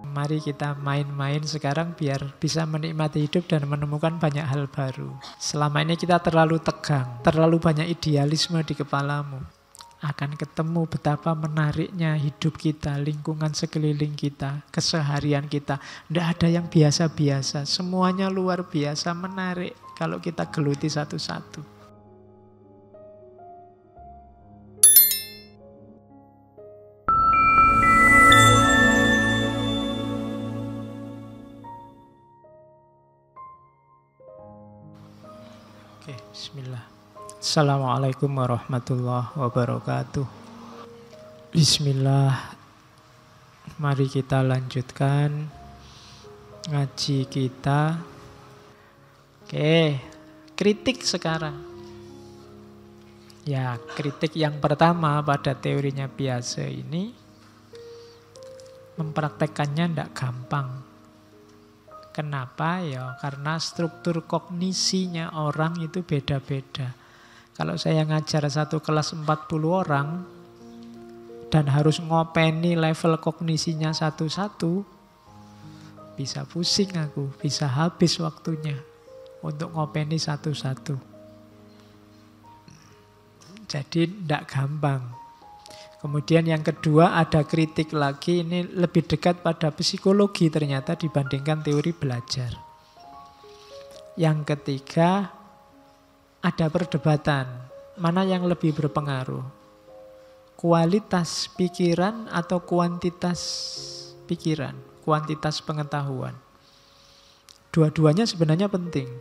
Mari kita main-main sekarang biar bisa menikmati hidup dan menemukan banyak hal baru. Selama ini kita terlalu tegang, terlalu banyak idealisme di kepalamu. Akan ketemu betapa menariknya hidup kita, lingkungan sekeliling kita, keseharian kita. Tidak ada yang biasa-biasa, semuanya luar biasa menarik kalau kita geluti satu-satu. Oke, bismillah. Assalamualaikum warahmatullahi wabarakatuh. Bismillah. Mari kita lanjutkan ngaji kita. Oke, kritik sekarang. Ya, kritik yang pertama pada teorinya Piaget ini mempraktekannya tidak gampang. Kenapa? Ya karena struktur kognisinya orang itu beda-beda. Kalau saya ngajar satu kelas 40 orang dan harus ngopeni level kognisinya satu-satu, bisa pusing aku, bisa habis waktunya untuk ngopeni satu-satu. Jadi tidak gampang. Kemudian yang kedua ada kritik lagi, ini lebih dekat pada psikologi ternyata dibandingkan teori belajar. Yang ketiga ada perdebatan, mana yang lebih berpengaruh? Kualitas pikiran atau kuantitas pikiran, kuantitas pengetahuan. Dua-duanya sebenarnya penting.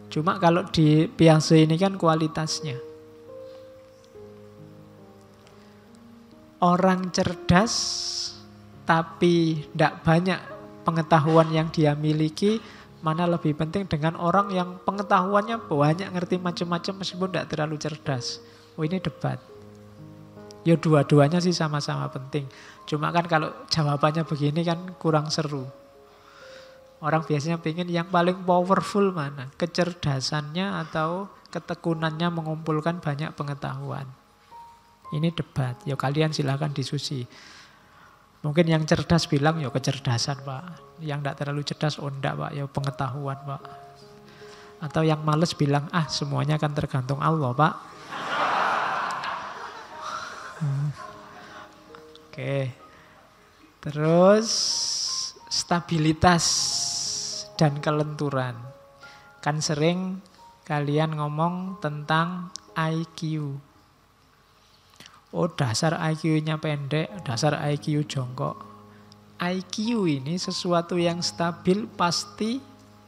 Cuma kalau di Piaget ini kan kualitasnya. Orang cerdas tapi tidak banyak pengetahuan yang dia miliki, mana lebih penting dengan orang yang pengetahuannya banyak, ngerti macam-macam meskipun tidak terlalu cerdas. Oh, ini debat. Ya dua-duanya sih sama-sama penting. Cuma kan kalau jawabannya begini kan kurang seru. Orang biasanya pengen yang paling powerful mana? Kecerdasannya atau ketekunannya mengumpulkan banyak pengetahuan. Ini debat, ya kalian silahkan diskusi. Mungkin yang cerdas bilang, ya kecerdasan Pak. Yang tidak terlalu cerdas, oh enggak Pak, ya pengetahuan Pak. Atau yang males bilang, semuanya akan tergantung Allah Pak. Oke. Terus stabilitas dan kelenturan. Kan sering kalian ngomong tentang IQ. Oh dasar IQ-nya pendek, dasar IQ jongkok. IQ ini sesuatu yang stabil pasti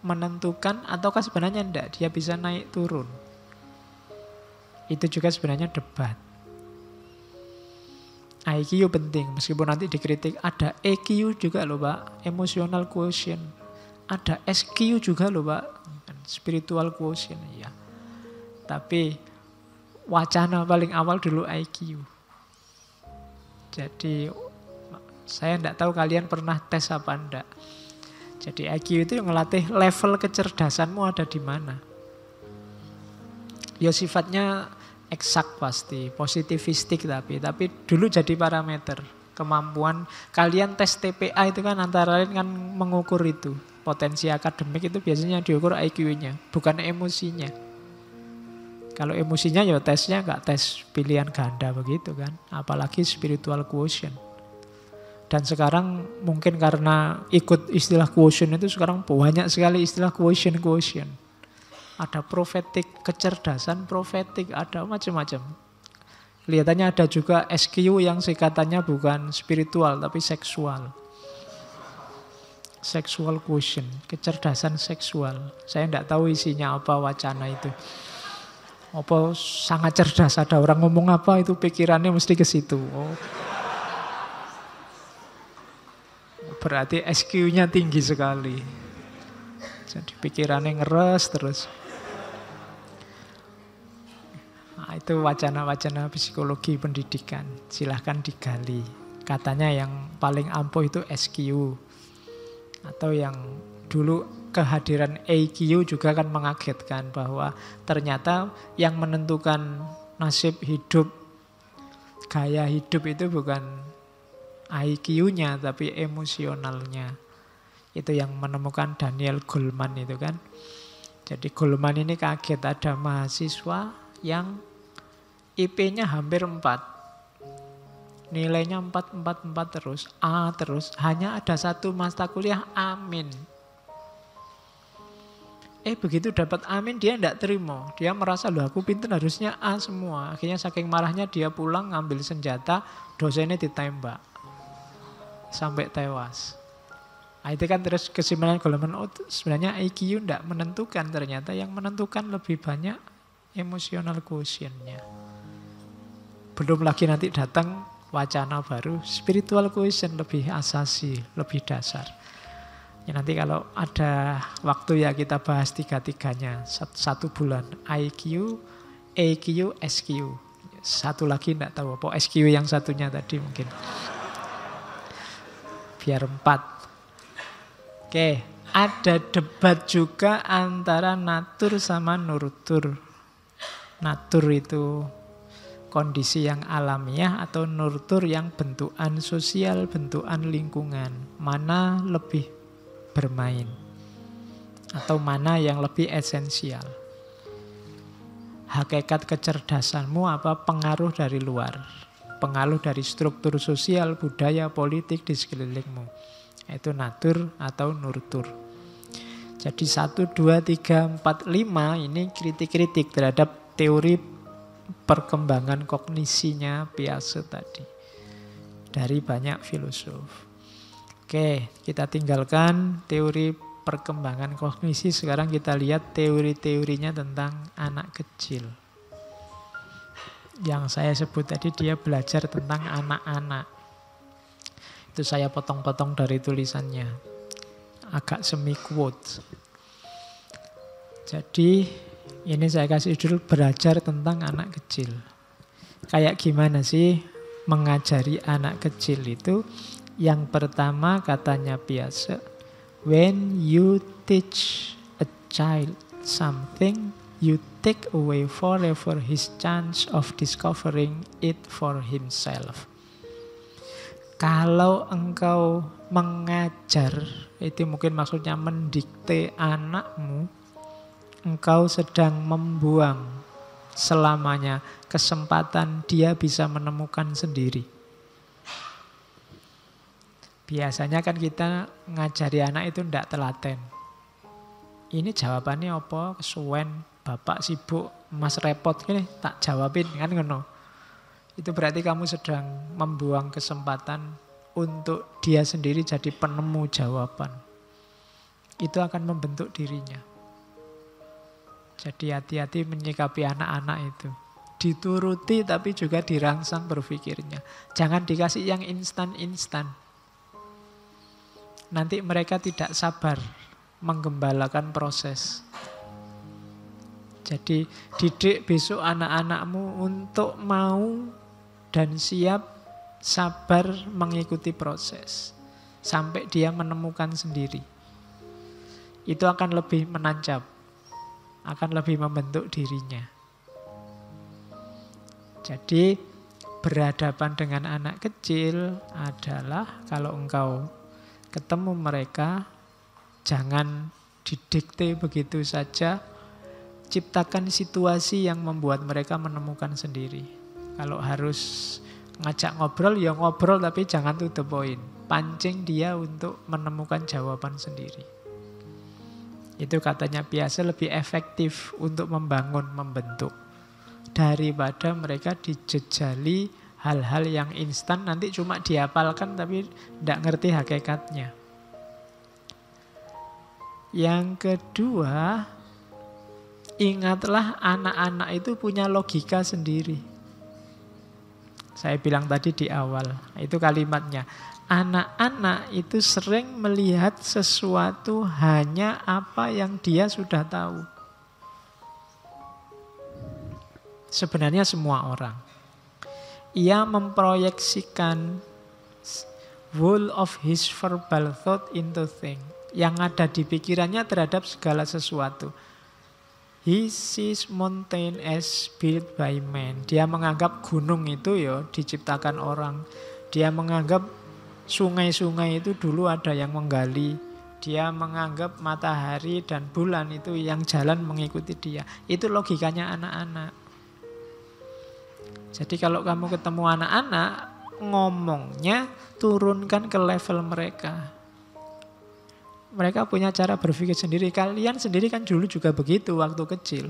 menentukan ataukah sebenarnya enggak, dia bisa naik turun. Itu juga sebenarnya debat. IQ penting, meskipun nanti dikritik. Ada EQ juga loh Pak, emotional quotient. Ada SQ juga loh Pak, spiritual quotient. Ya. Tapi wacana paling awal dulu IQ. Jadi saya tidak tahu kalian pernah tes apa enggak. Jadi IQ itu yang ngelatih level kecerdasanmu ada di mana. Ya sifatnya eksak pasti, positivistik tapi dulu jadi parameter. Kemampuan kalian tes TPA itu kan antara lain kan mengukur itu. Potensi akademik itu biasanya diukur IQ-nya, bukan emosinya. Kalau emosinya ya tesnya nggak tes pilihan ganda begitu kan. Apalagi spiritual quotient. Dan sekarang mungkin karena ikut istilah quotient itu sekarang banyak sekali istilah quotient. Ada profetik, kecerdasan profetik, ada macam-macam. Kelihatannya ada juga SQ yang singkatannya bukan spiritual tapi seksual. Sexual quotient, kecerdasan seksual. Saya tidak tahu isinya apa wacana itu. Apa sangat cerdas, ada orang ngomong apa itu pikirannya mesti ke situ. Oh. Berarti SQ-nya tinggi sekali. Jadi pikirannya ngeres terus. Nah, itu wacana-wacana psikologi pendidikan. Silahkan digali. Katanya yang paling ampuh itu SQ. Atau yang dulu kehadiran EQ juga kan mengagetkan bahwa ternyata yang menentukan nasib hidup, gaya hidup itu bukan IQ-nya tapi emosionalnya. Itu yang menemukan Daniel Goleman itu kan. Jadi Goleman ini kaget ada mahasiswa yang IP-nya hampir 4. Nilainya 4, 4, 4 terus, A terus. Hanya ada satu mata kuliah amin. Begitu dapat amin dia tidak terima. Dia merasa loh aku pintar harusnya A semua. Akhirnya saking marahnya dia pulang ngambil senjata, dosennya ditembak. Sampai tewas. Nah, itu kan terus kesimpulan Goleman, sebenarnya IQ tidak menentukan. Ternyata yang menentukan lebih banyak emotional quotient-nya. Belum lagi nanti datang wacana baru, spiritual quotient lebih asasi, lebih dasar. Ya nanti kalau ada waktu ya kita bahas tiga-tiganya. 1 bulan IQ, EQ, SQ. Satu lagi enggak tahu apa, SQ yang satunya tadi mungkin. Biar 4. Oke, ada debat juga antara natur sama nurtur. Natur itu kondisi yang alamiah atau nurtur yang bentukan sosial, bentukan lingkungan. Mana lebih bermain? Atau mana yang lebih esensial? Hakikat kecerdasanmu apa pengaruh dari luar? Pengaruh dari struktur sosial, budaya, politik di sekelilingmu. Itu natur atau nurtur. Jadi 1, 2, 3, 4, 5 ini kritik-kritik terhadap teori perkembangan kognisinya Piaget tadi. Dari banyak filosof. Oke, kita tinggalkan teori perkembangan kognisi. Sekarang kita lihat teori-teorinya tentang anak kecil. Yang saya sebut tadi dia belajar tentang anak-anak. Itu saya potong-potong dari tulisannya. Agak semi quote. Jadi ini saya kasih judul belajar tentang anak kecil. Kayak gimana sih mengajari anak kecil itu? Yang pertama katanya Piaget, when you teach a child something, you take away forever his chance of discovering it for himself. Kalau engkau mengajar, itu mungkin maksudnya mendikte anakmu, engkau sedang membuang selamanya kesempatan dia bisa menemukan sendiri. Biasanya kan kita ngajari anak itu tidak telaten. Ini jawabannya apa? Kesuwen, bapak sibuk, mas repot, ini tak jawabin kan ngono. Itu berarti kamu sedang membuang kesempatan untuk dia sendiri jadi penemu jawaban. Itu akan membentuk dirinya. Jadi hati-hati menyikapi anak-anak itu. Dituruti tapi juga dirangsang berpikirnya. Jangan dikasih yang instan-instan. Nanti mereka tidak sabar menggembalakan proses. Jadi didik besok anak-anakmu untuk mau dan siap sabar mengikuti proses. Sampai dia menemukan sendiri. Itu akan lebih menancap. Akan lebih membentuk dirinya. Jadi berhadapan dengan anak kecil adalah kalau engkau ketemu mereka, jangan didikte begitu saja. Ciptakan situasi yang membuat mereka menemukan sendiri. Kalau harus ngajak ngobrol, ya ngobrol tapi jangan to the point. Pancing dia untuk menemukan jawaban sendiri. Itu katanya Piaget lebih efektif untuk membangun, membentuk. Daripada mereka dijejali hal-hal yang instan, nanti cuma dihafalkan tapi tidak ngerti hakikatnya. Yang kedua, ingatlah anak-anak itu punya logika sendiri. Saya bilang tadi di awal, itu kalimatnya. Anak-anak itu sering melihat sesuatu hanya apa yang dia sudah tahu. Sebenarnya semua orang. Ia memproyeksikan whole of his verbal thought into thing. Yang ada di pikirannya terhadap segala sesuatu. He sees mountain as built by man. Dia menganggap gunung itu ya diciptakan orang. Dia menganggap Sungai-sungai itu dulu ada yang menggali. Dia menganggap matahari dan bulan itu yang jalan mengikuti dia. Itu logikanya anak-anak. Jadi kalau kamu ketemu anak-anak, ngomongnya turunkan ke level mereka. Mereka punya cara berpikir sendiri. Kalian sendiri kan dulu juga begitu waktu kecil.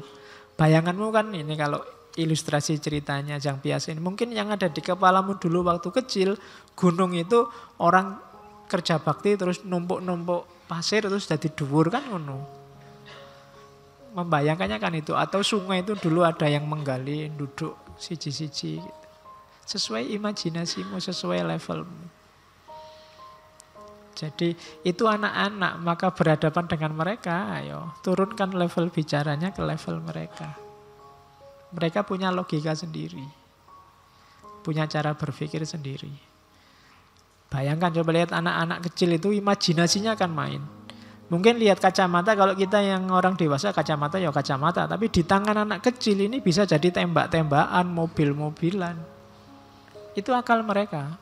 Bayanganmu kan ini kalau ilustrasi ceritanya Jang Pias ini. Mungkin yang ada di kepalamu dulu waktu kecil, gunung itu orang kerja bakti terus numpuk-numpuk pasir terus jadi dhuwur kan ngono. Membayangkannya kan itu. Atau sungai itu dulu ada yang menggali, duduk siji-siji. Gitu. Sesuai imajinasimu, sesuai levelmu. Jadi itu anak-anak, maka berhadapan dengan mereka, ayo turunkan level bicaranya ke level mereka. Mereka punya logika sendiri. Punya cara berpikir sendiri. Bayangkan coba lihat anak-anak kecil itu imajinasinya akan main. Mungkin lihat kacamata, kalau kita yang orang dewasa kacamata ya kacamata. Tapi di tangan anak kecil ini bisa jadi tembak-tembakan, mobil-mobilan. Itu akal mereka.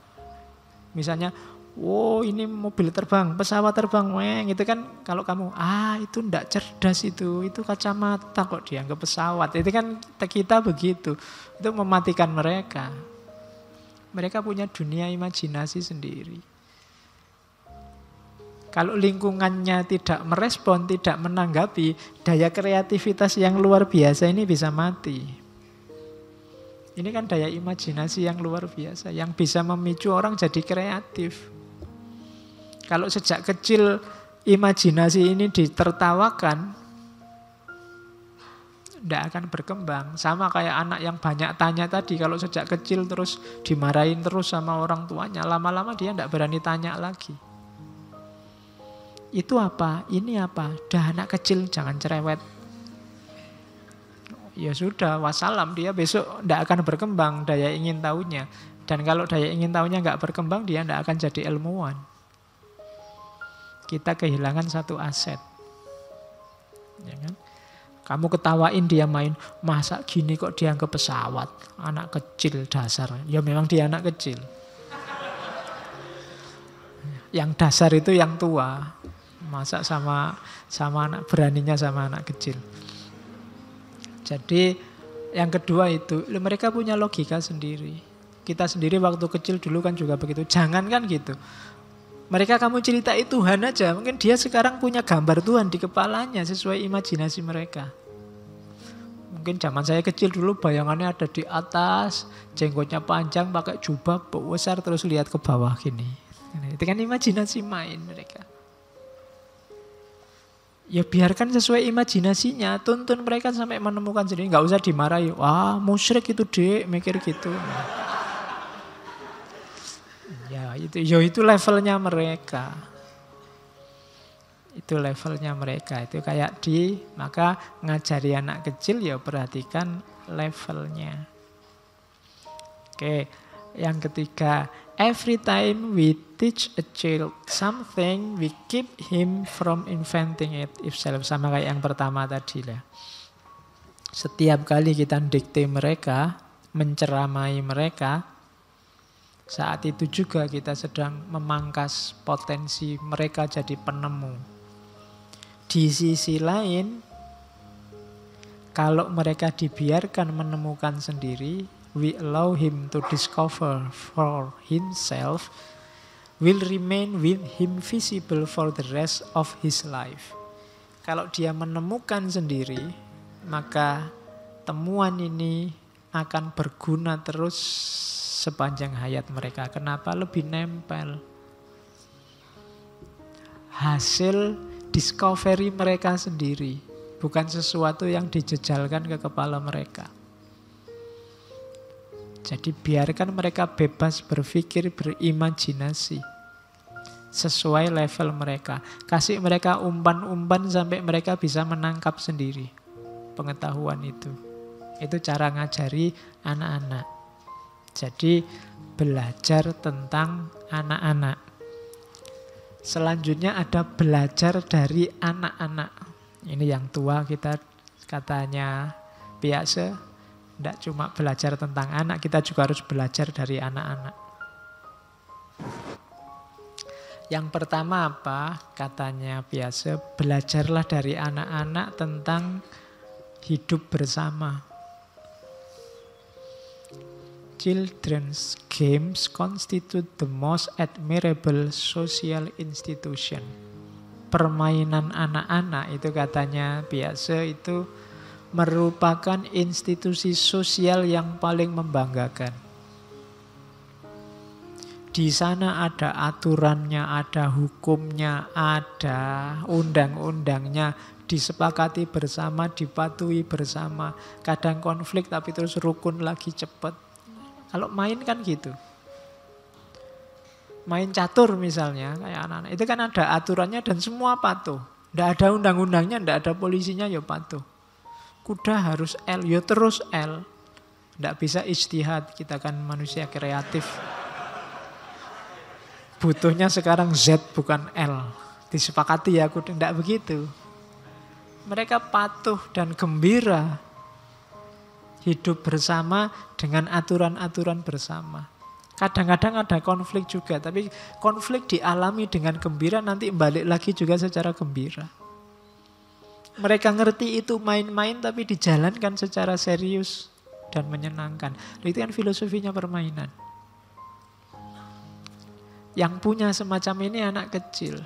Misalnya, wow ini mobil terbang, pesawat terbang, weng. Itu kan kalau kamu, itu ndak cerdas itu kacamata kok dianggap pesawat. Itu kan kita begitu. Itu mematikan mereka. Mereka punya dunia imajinasi sendiri. Kalau lingkungannya tidak merespon, tidak menanggapi, daya kreativitas yang luar biasa ini bisa mati. Ini kan daya imajinasi yang luar biasa, yang bisa memicu orang jadi kreatif. Kalau sejak kecil imajinasi ini ditertawakan, tidak akan berkembang. Sama kayak anak yang banyak tanya tadi, kalau sejak kecil terus dimarahin terus sama orang tuanya, lama-lama dia tidak berani tanya lagi. Itu apa? Ini apa? Dah anak kecil jangan cerewet. Ya sudah, wassalam, dia besok tidak akan berkembang daya ingin tahunya. Dan kalau daya ingin tahunya nggak berkembang, dia tidak akan jadi ilmuwan. Kita kehilangan satu aset. Ya kan? Kamu ketawain dia main, masa gini kok dianggap pesawat? Anak kecil dasar. Ya memang dia anak kecil. Yang dasar itu yang tua. Masa sama anak beraninya sama anak kecil. Jadi yang kedua itu, mereka punya logika sendiri. Kita sendiri waktu kecil dulu kan juga begitu. Jangan kan gitu. Mereka kamu ceritain Tuhan aja, mungkin dia sekarang punya gambar Tuhan di kepalanya sesuai imajinasi mereka. Mungkin zaman saya kecil dulu bayangannya ada di atas, jenggotnya panjang, pakai jubah besar terus lihat ke bawah gini. Itu kan imajinasi main mereka. Ya biarkan sesuai imajinasinya, tuntun mereka sampai menemukan sendiri, nggak usah dimarahi. Wah musyrik itu dek, mikir gitu. Ya itu levelnya mereka. Itu levelnya mereka. Itu kayak maka ngajari anak kecil ya perhatikan levelnya. Oke, yang ketiga, every time we teach a child something, we keep him from inventing it himself. Sama kayak yang pertama tadi lah. Setiap kali kita dikte mereka, menceramai mereka, saat itu juga kita sedang memangkas potensi mereka jadi penemu. Di sisi lain, kalau mereka dibiarkan menemukan sendiri, we allow him to discover for himself, will remain with him visible for the rest of his life. Kalau dia menemukan sendiri, maka temuan ini akan berguna terus sepanjang hayat mereka. Kenapa? Lebih nempel. Hasil discovery mereka sendiri, bukan sesuatu yang dijejalkan ke kepala mereka. Jadi biarkan mereka bebas berpikir, berimajinasi sesuai level mereka. Kasih mereka umpan-umpan sampai mereka bisa menangkap sendiri pengetahuan itu. Itu cara ngajari anak-anak. Jadi belajar tentang anak-anak. Selanjutnya ada belajar dari anak-anak. Ini yang tua kita katanya biasa. Tidak cuma belajar tentang anak, kita juga harus belajar dari anak-anak. Yang pertama apa? Katanya biasa, belajarlah dari anak-anak tentang hidup bersama. Children's games constitute the most admirable social institution. Permainan anak-anak itu katanya biasa itu merupakan institusi sosial yang paling membanggakan. Di sana ada aturannya, ada hukumnya, ada undang-undangnya, disepakati bersama, dipatuhi bersama. Kadang konflik tapi terus rukun lagi cepat. Kalau main kan gitu. Main catur misalnya, kayak anak-anak, itu kan ada aturannya dan semua patuh. Tidak ada undang-undangnya, tidak ada polisinya, ya patuh. Kuda harus L, ya terus L. Tidak bisa ijtihad, kita kan manusia kreatif. Butuhnya sekarang Z bukan L. Disepakati ya, kuda tidak begitu. Mereka patuh dan gembira hidup bersama dengan aturan-aturan bersama. Kadang-kadang ada konflik juga, tapi konflik dialami dengan gembira, nanti balik lagi juga secara gembira. Mereka ngerti itu main-main tapi dijalankan secara serius dan menyenangkan. Itu kan filosofinya permainan. Yang punya semacam ini anak kecil.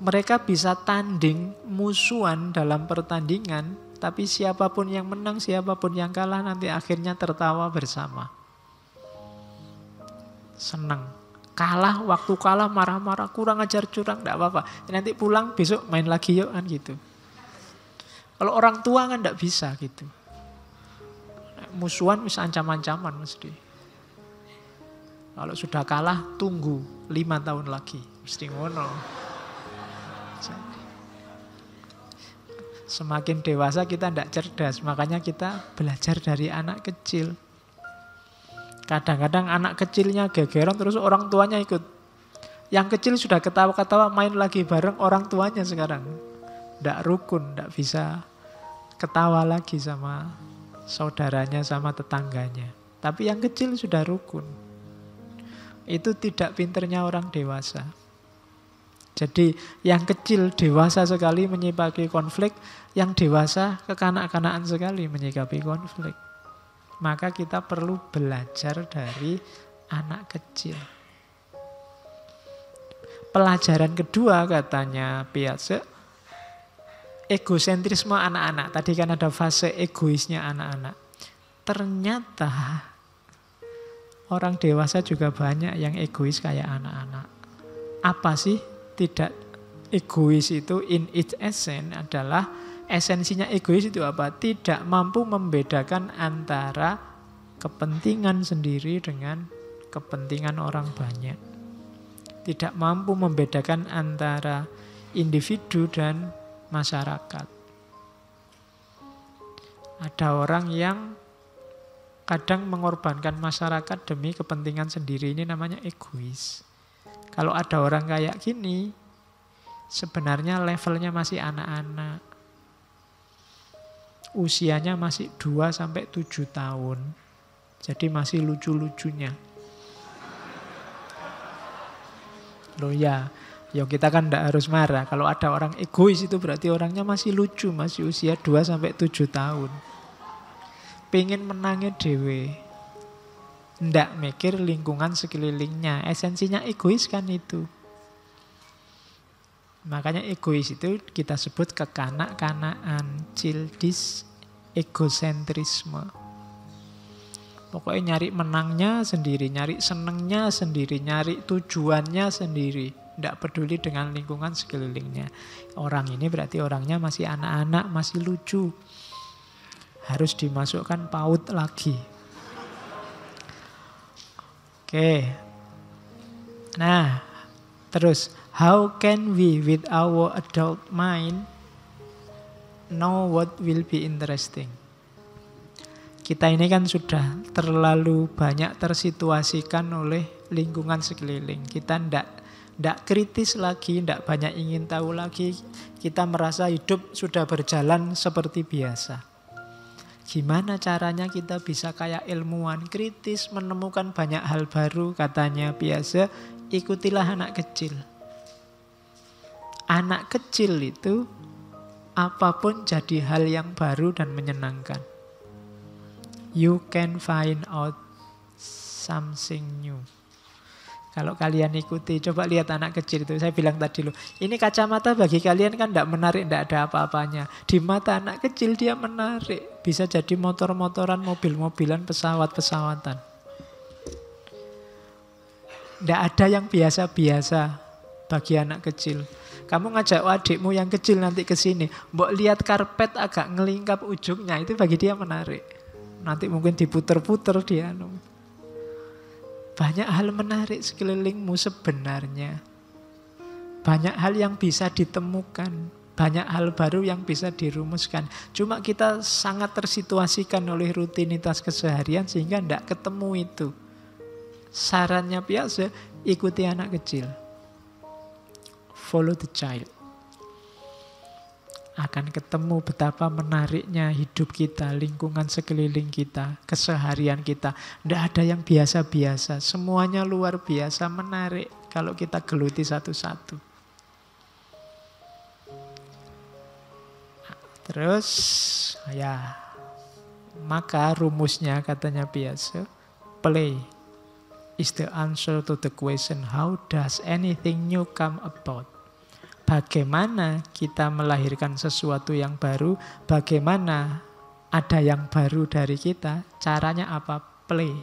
Mereka bisa tanding, musuhan dalam pertandingan, tapi siapapun yang menang, siapapun yang kalah, nanti akhirnya tertawa bersama. Senang. Kalah, waktu kalah marah-marah, kurang ajar curang, tidak apa-apa. Nanti pulang besok main lagi yuk kan gitu. Kalau orang tua kan tidak bisa gitu. Musuhan bisa ancam-ancaman mesti. Kalau sudah kalah tunggu 5 tahun lagi. Mesti ngono. Semakin dewasa kita tidak cerdas, makanya kita belajar dari anak kecil. Kadang-kadang anak kecilnya gegeran terus orang tuanya ikut. Yang kecil sudah ketawa-ketawa main lagi bareng orang tuanya sekarang. Tidak rukun, tidak bisa ketawa lagi sama saudaranya, sama tetangganya. Tapi yang kecil sudah rukun. Itu tidak pinternya orang dewasa. Jadi yang kecil dewasa sekali menyikapi konflik, yang dewasa kekanak-kanakan sekali menyikapi konflik. Maka kita perlu belajar dari anak kecil. Pelajaran kedua katanya Piaget, egosentrisme anak-anak. Tadi kan ada fase egoisnya anak-anak. Ternyata orang dewasa juga banyak yang egois kayak anak-anak. Apa sih? Tidak egois itu in its essence adalah, esensinya egois itu apa? Tidak mampu membedakan antara kepentingan sendiri dengan kepentingan orang banyak. Tidak mampu membedakan antara individu dan masyarakat. Ada orang yang kadang mengorbankan masyarakat demi kepentingan sendiri, ini namanya egois. Kalau ada orang kayak gini, sebenarnya levelnya masih anak-anak. Usianya masih 2-7 tahun. Jadi masih lucu-lucunya. Loh ya, kita kan tidak harus marah. Kalau ada orang egois itu berarti orangnya masih lucu, masih usia 2-7 tahun. Pengen menangnya dewe. Ndak mikir lingkungan sekelilingnya. Esensinya egois kan itu. Makanya egois itu kita sebut kekanak-kanakan, childish egocentrisme. Pokoknya nyari menangnya sendiri, nyari senengnya sendiri, nyari tujuannya sendiri. Ndak peduli dengan lingkungan sekelilingnya. Orang ini berarti orangnya masih anak-anak, masih lucu. Harus dimasukkan PAUD lagi. Oke. Nah, terus how can we with our adult mind know what will be interesting? Kita ini kan sudah terlalu banyak tersituasikan oleh lingkungan sekeliling. Kita ndak kritis lagi, ndak banyak ingin tahu lagi. Kita merasa hidup sudah berjalan seperti biasa. Gimana caranya kita bisa kayak ilmuwan kritis, menemukan banyak hal baru? Katanya biasa, ikutilah anak kecil. Anak kecil itu apapun jadi hal yang baru dan menyenangkan. You can find out something new. Kalau kalian ikuti, coba lihat anak kecil itu. Saya bilang tadi loh, ini kacamata bagi kalian kan tidak menarik, tidak ada apa-apanya. Di mata anak kecil dia menarik. Bisa jadi motor-motoran, mobil-mobilan, pesawat-pesawatan. Tidak ada yang biasa-biasa bagi anak kecil. Kamu ngajak adikmu yang kecil nanti ke sini, mbok lihat karpet agak ngelingkap ujungnya, itu bagi dia menarik. Nanti mungkin diputer-puter dia. Banyak hal menarik sekelilingmu sebenarnya. Banyak hal yang bisa ditemukan. Banyak hal baru yang bisa dirumuskan. Cuma kita sangat tersituasikan oleh rutinitas keseharian sehingga tidak ketemu itu. Sarannya biasa, ikuti anak kecil. Follow the child. Akan ketemu betapa menariknya hidup kita, lingkungan sekeliling kita, keseharian kita. Tidak ada yang biasa-biasa. Semuanya luar biasa, menarik kalau kita geluti satu-satu. Terus, ya, maka rumusnya katanya biasa, play is the answer to the question, how does anything new come about? Bagaimana kita melahirkan sesuatu yang baru, bagaimana ada yang baru dari kita, caranya apa? Play.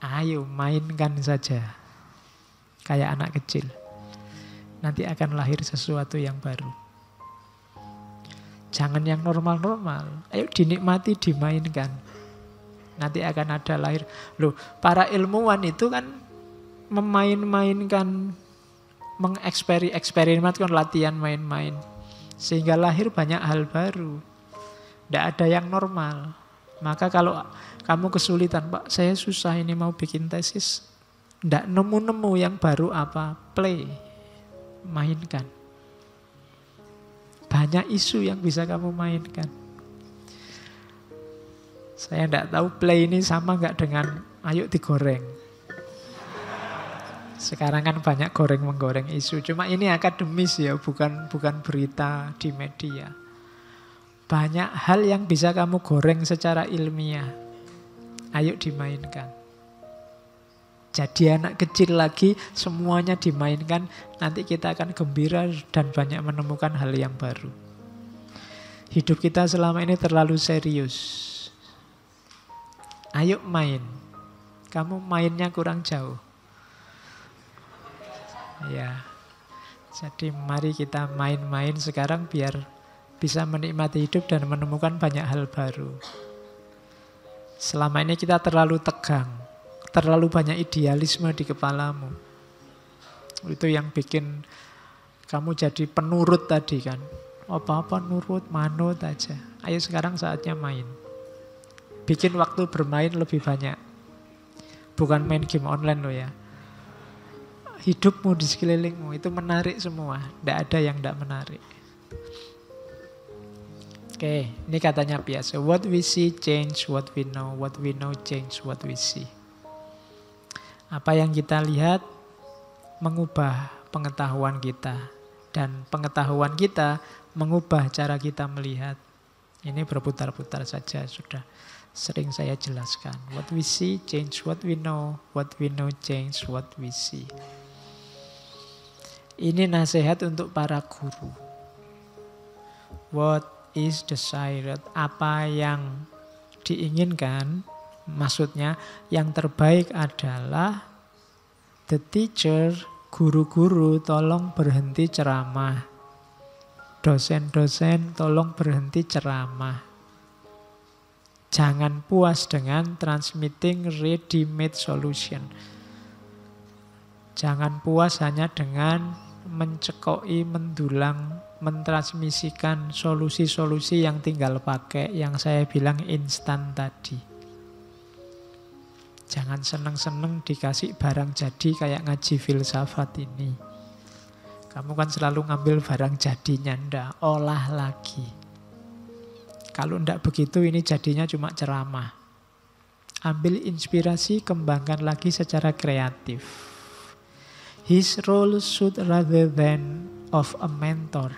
Ayo mainkan saja. Kayak anak kecil. Nanti akan lahir sesuatu yang baru. Jangan yang normal-normal. Ayo dinikmati, dimainkan. Nanti akan ada lahir. Loh, para ilmuwan itu kan memain-mainkan, eksperimen, latihan main-main. Sehingga lahir banyak hal baru. Tidak ada yang normal. Maka kalau kamu kesulitan, Pak, saya susah ini mau bikin tesis. Tidak nemu-nemu yang baru apa? Play. Mainkan. Banyak isu yang bisa kamu mainkan. Saya tidak tahu play ini sama nggak dengan ayo digoreng. Sekarang kan banyak goreng-menggoreng isu. Cuma ini akademis ya, bukan berita di media. Banyak hal yang bisa kamu goreng secara ilmiah. Ayo dimainkan. Jadi anak kecil lagi, semuanya dimainkan. Nanti kita akan gembira dan banyak menemukan hal yang baru. Hidup kita selama ini terlalu serius. Ayo main. Kamu mainnya kurang jauh. Ya, jadi mari kita main-main sekarang biar bisa menikmati hidup dan menemukan banyak hal baru. Selama ini kita terlalu tegang, terlalu banyak idealisme di kepalamu. Itu yang bikin kamu jadi penurut tadi kan. Apa-apa nurut, manut aja. Ayo sekarang saatnya main. Bikin waktu bermain lebih banyak. Bukan main game online loh ya. Hidupmu di sekelilingmu itu menarik semua. Tidak ada yang tidak menarik. Oke, ini katanya biasa. What we see change what we know. What we know change what we see. Apa yang kita lihat mengubah pengetahuan kita. Dan pengetahuan kita mengubah cara kita melihat. Ini berputar-putar saja, sudah sering saya jelaskan. What we see change what we know. What we know change what we see. Ini nasihat untuk para guru. What is desired? Apa yang diinginkan? Maksudnya yang terbaik adalah the teacher, guru-guru tolong berhenti ceramah. Dosen-dosen tolong berhenti ceramah. Jangan puas dengan transmitting ready-made solution. Jangan puas hanya dengan mencekoi, mendulang, mentransmisikan solusi-solusi yang tinggal pakai, yang saya bilang instan tadi. Jangan seneng-seneng dikasih barang jadi kayak ngaji filsafat ini. Kamu kan selalu ngambil barang jadinya, ndak, olah lagi. Kalau ndak begitu ini jadinya cuma ceramah. Ambil inspirasi, kembangkan lagi secara kreatif. His role should rather than of a mentor.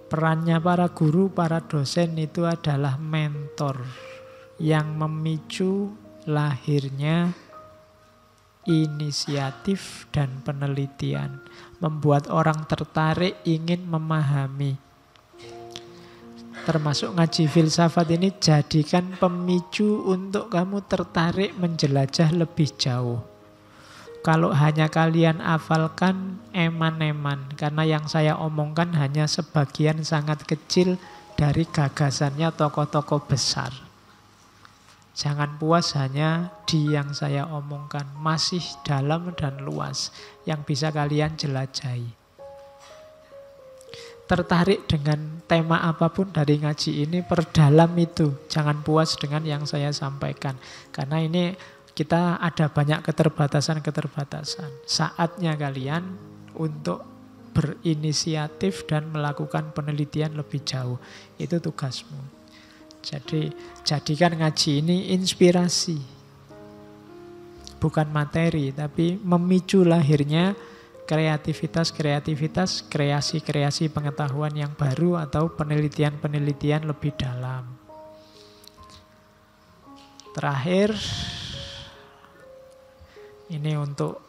Perannya para guru, para dosen itu adalah mentor yang memicu lahirnya inisiatif dan penelitian, membuat orang tertarik ingin memahami. Termasuk ngaji filsafat ini jadikan pemicu untuk kamu tertarik menjelajah lebih jauh. Kalau hanya kalian hafalkan eman-eman, karena yang saya omongkan hanya sebagian sangat kecil dari gagasannya tokoh-tokoh besar. Jangan puas hanya di yang saya omongkan, masih dalam dan luas yang bisa kalian jelajahi. Tertarik dengan tema apapun dari ngaji ini, perdalam itu. Jangan puas dengan yang saya sampaikan, karena ini kita ada banyak keterbatasan-keterbatasan. Saatnya kalian untuk berinisiatif dan melakukan penelitian lebih jauh. Itu tugasmu. Jadi jadikan ngaji ini inspirasi. Bukan materi, tapi memicu lahirnya kreativitas-kreativitas, kreasi-kreasi pengetahuan yang baru atau penelitian-penelitian lebih dalam. Terakhir, ini untuk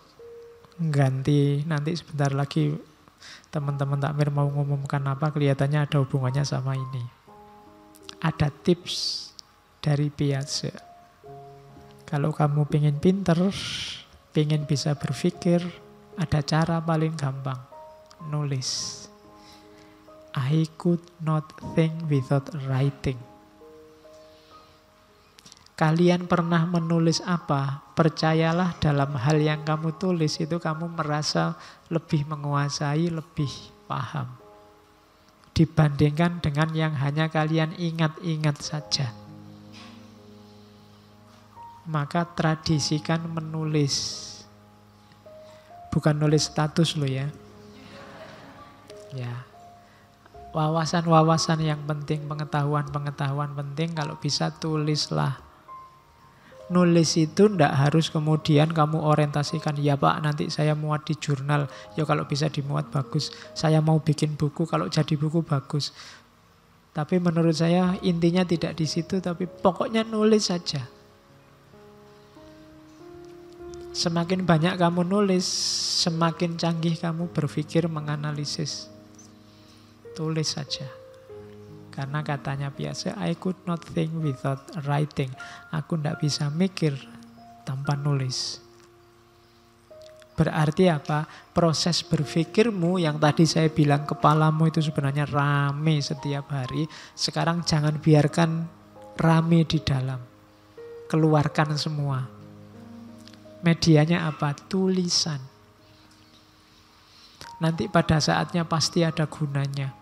ganti, nanti sebentar lagi teman-teman takmir mau ngumumkan apa, kelihatannya ada hubungannya sama ini. Ada tips dari Piaget. Kalau kamu pengen pinter, pengen bisa berpikir, ada cara paling gampang, nulis. I could not think without writing. Kalian pernah menulis apa? Percayalah dalam hal yang kamu tulis itu kamu merasa lebih menguasai, lebih paham. Dibandingkan dengan yang hanya kalian ingat-ingat saja. Maka tradisikan menulis. Bukan nulis status loh ya. Ya. Wawasan-wawasan yang penting, pengetahuan-pengetahuan penting, kalau bisa tulislah. Nulis itu ndak harus kemudian kamu orientasikan, ya Pak nanti saya muat di jurnal, ya kalau bisa dimuat bagus. Saya mau bikin buku, kalau jadi buku bagus. Tapi menurut saya intinya tidak di situ, tapi pokoknya nulis saja. Semakin banyak kamu nulis, semakin canggih kamu berpikir menganalisis. Tulis saja. Karena katanya biasa, I could not think without writing. Aku tidak bisa mikir tanpa nulis. Berarti apa? Proses berpikirmu yang tadi saya bilang kepalamu itu sebenarnya rame setiap hari. Sekarang jangan biarkan rame di dalam. Keluarkan semua. Medianya apa? Tulisan. Nanti pada saatnya pasti ada gunanya.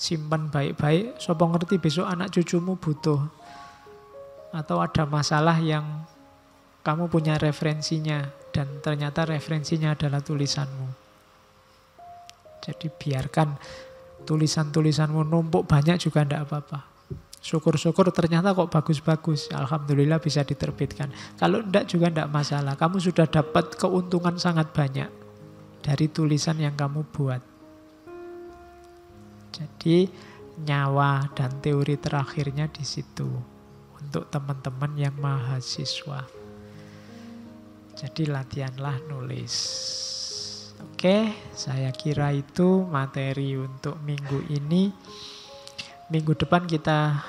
Simpan baik-baik, sopo ngerti besok anak cucumu butuh. Atau ada masalah yang kamu punya referensinya. Dan ternyata referensinya adalah tulisanmu. Jadi biarkan tulisan-tulisanmu numpuk banyak juga tidak apa-apa. Syukur-syukur ternyata kok bagus-bagus. Alhamdulillah bisa diterbitkan. Kalau tidak juga tidak masalah. Kamu sudah dapat keuntungan sangat banyak dari tulisan yang kamu buat. Jadi nyawa dan teori terakhirnya di situ untuk teman-teman yang mahasiswa. Jadi latihanlah nulis. Oke, saya kira itu materi untuk minggu ini. Minggu depan kita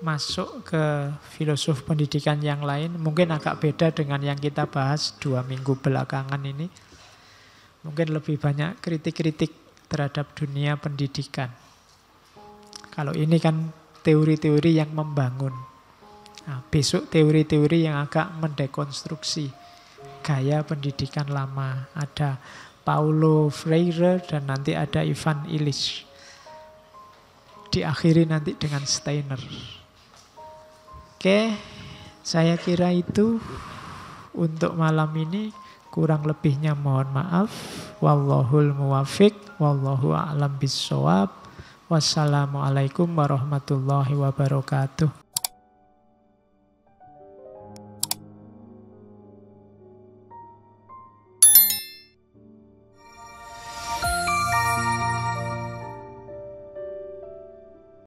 masuk ke filosof pendidikan yang lain. Mungkin agak beda dengan yang kita bahas 2 minggu belakangan ini. Mungkin lebih banyak kritik-kritik terhadap dunia pendidikan. Kalau ini kan teori-teori yang membangun. Nah, besok teori-teori yang agak mendekonstruksi gaya pendidikan lama. Ada Paulo Freire dan nanti ada Ivan Illich. Diakhiri nanti dengan Steiner. Oke, saya kira itu untuk malam ini. Kurang lebihnya mohon maaf. Wallahul muwafiq. Wallahu a'lam bissawab. Wassalamualaikum warahmatullahi wabarakatuh.